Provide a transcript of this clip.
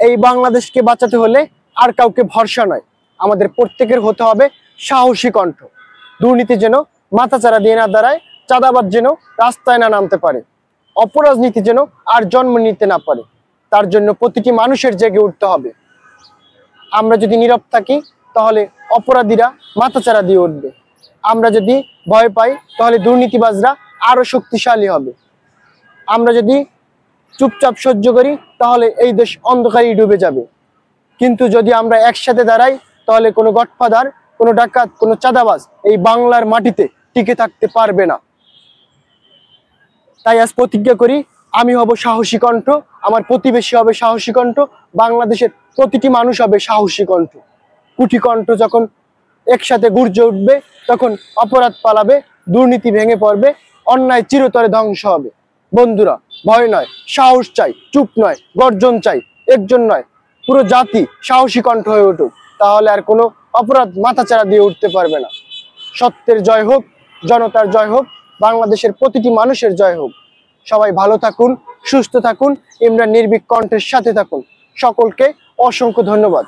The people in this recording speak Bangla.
এই বাংলাদেশকে বাঁচাতে হলে আর কাউকে ভরসা নয়, আমাদের প্রত্যেকের হতে হবে সাহসী কণ্ঠ। দুর্নীতি যেন মাথাচাড়া দিয়ে না দাঁড়ায়, চাঁদাবাজ যেন রাস্তায় না নামতে পারে, অপরাজনীতি যেন আর জন্ম নিতে না পারে। তার জন্য প্রতিটি মানুষের জেগে উঠতে হবে। আমরা যদি নীরব থাকি তাহলে অপরাধীরা মাথাচাড়া দিয়ে উঠবে। আমরা যদি ভয় পাই তাহলে দুর্নীতিবাজরা আরো শক্তিশালী হবে। আমরা যদি চুপচাপ সহ্য করি তাহলে এই দেশ অন্ধকারেই ডুবে যাবে। কিন্তু যদি আমরা একসাথে দাঁড়াই তাহলে কোনো গডফাদার, কোনো ডাকাত, কোনো চাঁদাবাজ এই বাংলার মাটিতে টিকে থাকতে পারবে না। তাই আজ প্রতিজ্ঞা করি, আমি হব সাহসী কণ্ঠ, আমার প্রতিবেশী হবে সাহসী কণ্ঠ, বাংলাদেশের প্রতিটি মানুষ হবে সাহসী কণ্ঠ। কুটি কণ্ঠ যখন একসাথে গর্জে উঠবে তখন অপরাধ পালাবে, দুর্নীতি ভেঙে পড়বে, অন্যায় চিরতরে ধ্বংস হবে। বন্ধুরা, ভয় নয়, সাহস চাই, চুপ নয়, গর্জন চাই, একজন নয়, পুরো জাতি সাহসী কণ্ঠ হয়ে উঠুক। তাহলে আর কোনো অপরাধ মাথাচাড়া দিয়ে উঠতে পারবে না। সত্যের জয় হোক, জনতার জয় হোক, বাংলাদেশের প্রতিটি মানুষের জয় হোক। সবাই ভালো থাকুন, সুস্থ থাকুন, ইমরান নির্ভীক কণ্ঠের সাথে থাকুন। সকলকে অসংখ্য ধন্যবাদ।